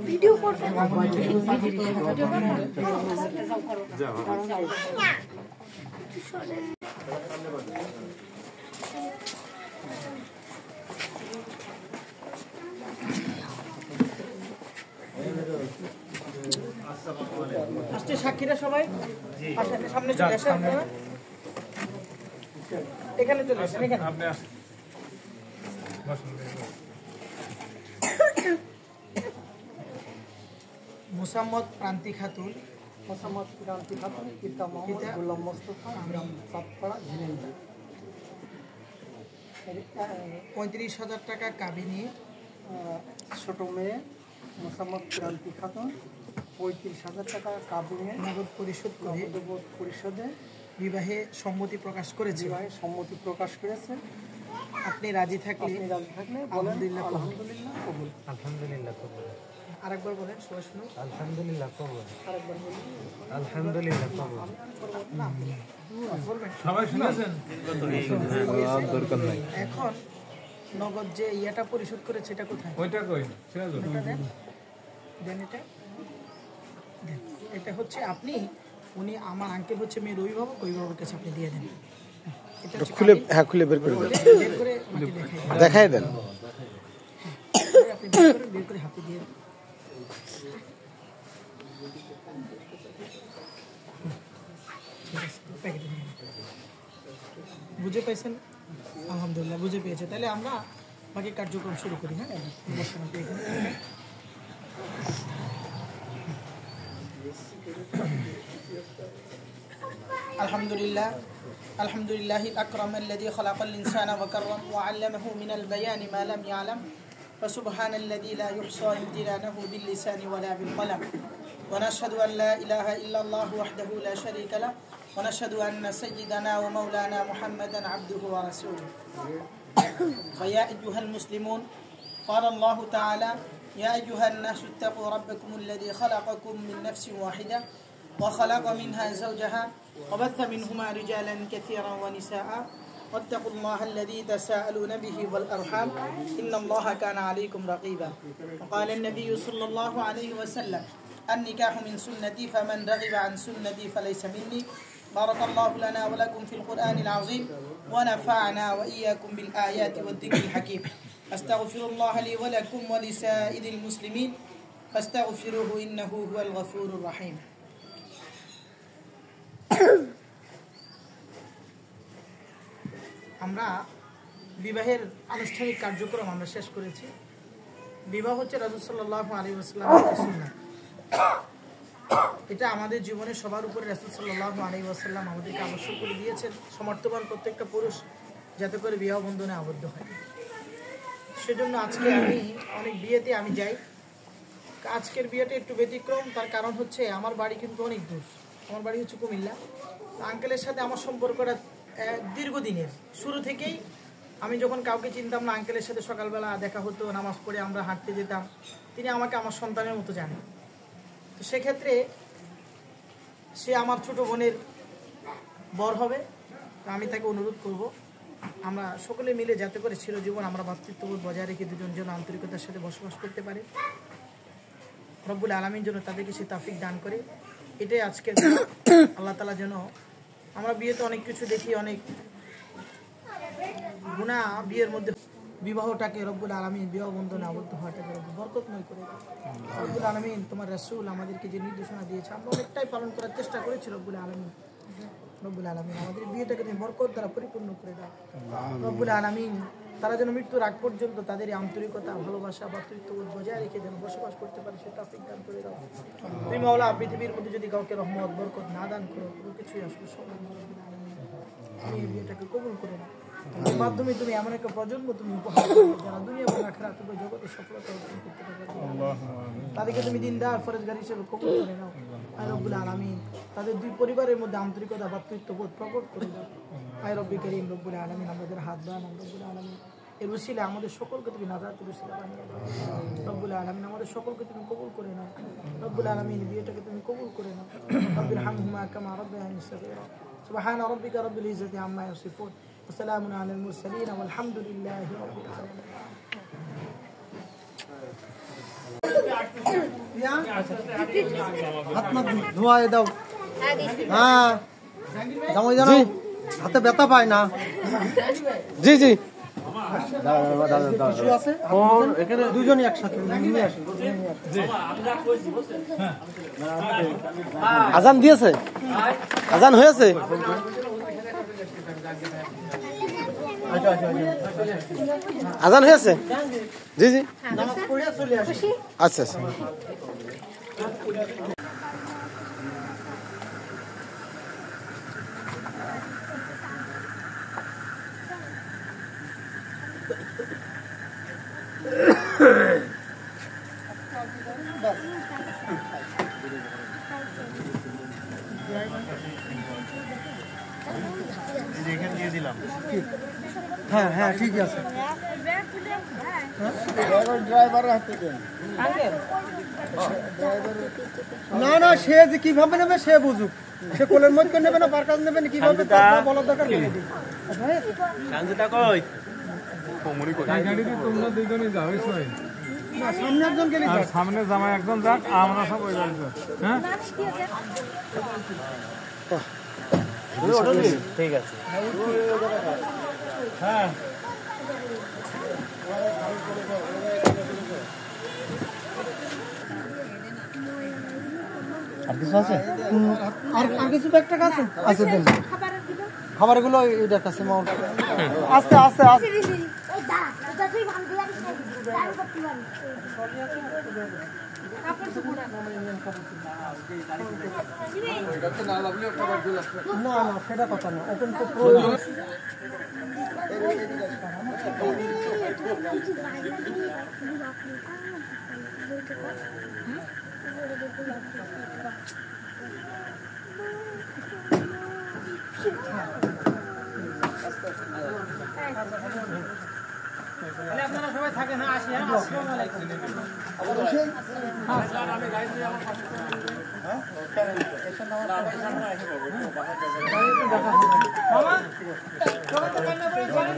Video করতে আসছে সাক্ষীরা সবাই সামনে চলে আসে, এখানে চলে আসেন, এখানে আপনি আসেন। মোসাম্মদ প্রান্তি খাতুন, মোসাম্মদ প্রান্তি খাতুন, পিতা মোহাম্মদ গোলাম মোস্তফা, গ্রাম সাতপাড়া, ঝিনাইদহ। 35,000 টাকা কাবিনী। ছোট মেয়ে মোসাম্মদ প্রান্তি খাতুন 35,000 টাকা কাবিনী নগদ পরিশোধ করে নগদ পরিশোধে বিবাহে সম্মতি প্রকাশ করেছে। বিবাহে সম্মতি প্রকাশ করেছে। আপনি রাজি থাকলে আলহামদুলিল্লাহ আলহামদুলিল্লাহ কবুল। আলহামদুলিল্লাহ কবুল। আরেকবার বলেন, সবাই শুনুন। আলহামদুলিল্লাহ কবুল। আরেকবার বলুন। আলহামদুলিল্লাহ কবুল। বলবেন সবাই শুনেছেন? দরকার নাই। এখন নগদ যে ইয়াটা পরিশোধ করেছে এটা কোথায়? ওইটা কই? এটা দেন, দেন এটা দেন। এটা হচ্ছে আপনি, উনি আমার আঙ্কেল হচ্ছে মেয়ের অভিভাবক, অভিভাবকের কাছে আপনি দিয়ে দেন। এটা হচ্ছে খুলে, হ্যাঁ খুলে বের করে দেন, বের করে দেখাই দেন। আপনি বের করে হাতে দিয়ে দেন। বুঝে পেয়েছেন? আলহামদুলিল্লাহ বুঝে পেয়েছে। তাহলে আমরা বাকি কার্যক্রম শুরু করি। হ্যাঁ, আলহামদুলিল্লাহ আলহামদুলিল্লাহি আকরামাল্লাযী খালাকাল ইনসানা ওয়া কাররাম ওয়া 'আল্লামাহু মিনাল বায়ানি মা লাম ইয়ালাম ফাসুবহানাল্লাযী লা ইহসা ইমতিনাহু বিল লিসানি ওয়া লা বিল কলাম ওয়া নাশহাদু আন লা ইলাহা ইল্লাল্লাহু ওয়াহদাহু লা শারীকা লাহু ওয়া নাশহাদু আন্না সাইয়্যিদানা ওয়া মাওলানা মুহাম্মাদান 'abduhu ওয়া রাসূলুহু ফায়া আইয়ুহাল মুসলিমুন قال الله تعالى يا أيها الناس اتقوا ربكم الذي خلقكم من نفس واحدة وخلق منها زوجها وبث منهما رجالا كثيرا ونساء واتقوا الله الذي تساءلون به والأرحام إن الله كان عليكم رقيبا وقال النبي صلى الله عليه وسلم النكاح من سنتي فمن رغب عن سنتي فليس مني بارك الله لنا ولكم في القرآن العظيم ونفعنا وإياكم بالآيات والذكر الحكيم أستغفر الله لي ولكم ولسائر المسلمين فاستغفروه إنه هو الغفور الرحيم আমরা বিবাহের আনুষ্ঠানিক কার্যক্রম আমরা শেষ করেছি। বিবাহ হচ্ছে রাসূল সাল্লাল্লাহু আলাইহি ওয়াসাল্লামের সুন্নাত। এটা আমাদের জীবনে সবার উপরে রাসূল সাল্লাল্লাহু আলাইহি ওয়াসাল্লাম আমাদেরকে আবশ্যক করে দিয়েছেন, সমর্থবান প্রত্যেকটা পুরুষ যাতে করে বিবাহ বন্ধনে আবদ্ধ হয়। সেজন্য আজকে আমি অনেক বিয়েতে আমি যাই। আজকের বিয়েটা একটু ব্যতিক্রম, তার কারণ হচ্ছে আমার বাড়ি কিন্তু অনেক দূর। আমার বাড়ি হচ্ছে কুমিল্লা। আঙ্কেলের সাথে আমার সম্পর্কটা দীর্ঘদিনের, শুরু থেকেই আমি যখন কাউকে চিনতাম না, আঙ্কেলের সাথে সকালবেলা দেখা হতো, নামাজ পড়ে আমরা হাঁটতে যেতাম, তিনি আমাকে আমার সন্তানের মতো জানেন। তো সেক্ষেত্রে সে আমার ছোট বোনের বর হবে। আমি তাকে অনুরোধ করব আমরা সকলে মিলে যাতে করে চিরজীবন আমরা ভ্রাতৃত্ববোধ বজায় রেখে দুজন যেন আন্তরিকতার সাথে বসবাস করতে পারে। রব্বুল আলামিন যেন তাদেরকে সে তৌফিক দান করে। এটাই আজকের আল্লাহ তাআলা যেন, আমরা বিয়েতে অনেক কিছু দেখি, অনেক গুনাহ বিয়ের মধ্যে, বিবাহটাকে রব্বুল আলামিন বিবাহ বন্ধনে আবদ্ধ হওয়াটাকে বরকতময় করে দাও। রব্বুল আলামিন তোমার রাসূল আমাদেরকে যে নির্দেশনা দিয়েছে আমরা অনেকটাই পালন করার চেষ্টা করেছি। রব্বুল আলামিন আমাদের বিয়েটাকে তুমি বরকত দ্বারা পরিপূর্ণ করে দাও। রব্বুল আলামিন তারা যেন মৃত্যুর আগ পর্যন্ত তাদের আন্তরিকতা, ভালোবাসা, ভ্রাতৃত্ববোধ বজায় রেখে যেন বসবাস করতে পারে সে তৌফিক দান করে দাও। তুমি মাওলা পৃথিবীর মধ্যে যদি কাউকে রহমত বরকত না দান করো, কোনো কিছুই আসবে সমান। তুমি এই বিয়েটাকে কবুল করে নাও। এর মাধ্যমে তুমি এমন একটা প্রজন্ম তুমি উপহার করবে যারা দুনিয়া এবং আখিরাত উভয় জগতে সফলতা অর্জন করতে পারবে। তাদেরকে তুমি দিনদার ফরজগার হিসেবে কবুল করে নাও। আয় রব্বুল আলামিন তাদের দুই পরিবারের মধ্যে আন্তরিকতা, ভ্রাতৃত্ববোধ প্রকট করে দাও। আয় রব্বি করিম রব্বুল আলামিন আমাদের হাত বাড়ান। রব্বুল আলামিন এর উসিলায় আমাদের সকলকে তুমি নাজাতের উসিলা বানিয়ে দাও। রব্বুল আলামিন আমাদের সকলকে তুমি কবুল করে নাও। রব্বুল আলামিন বিয়েটাকে তুমি কবুল করে নাও। রব্বিরহামহুমা কামা রাব্বায়ানি সগীরা। সুবহান রাব্বিকা রাব্বিল ইজ্জাতি আম্মা ইয়াসিফুন وسلام على المرسلين والحمد لله رب العالمين হাত না ধোয়ায় দাও হ্যাঁ জামাই জানো হাতে ব্যথা পায় না জি জি কিছু আছে এখানে দুজনই একসাথে নিয়ে আসেন আজান দিয়েছে আজান হয়েছে আজান হয়েছে জি জি নামাজ পড়ে চলে আসি আচ্ছা আচ্ছা হ্যাঁ হ্যাঁ ঠিক আছে না না সে যে কিভাবে নেবে সে বুঝুক সে কোলের মধ্যে নেবে না পার কাজ নেবে না কিভাবে বলার দরকার নেই তোমরা দুজনই যাও না সামনে একজন গেলে আর সামনে জামাই একজন যাক আমরা সব ওই গাড়িতে হ্যাঁ ঠিক আছে হ্যাঁ আর কিছু আছে আর কিছু একটা আছে আছে দেন খাবারগুলো এইটার কাছে মাউন্ট আস্তে আস্তে আস্তে না না সেটা কথা না এখন তো প্রয়োজন আপনারা সবাই থাকেন হ্যাঁ আসি হ্যাঁ আসসালামু আলাইকুম মামা তোরা তো কান্না করে চলেন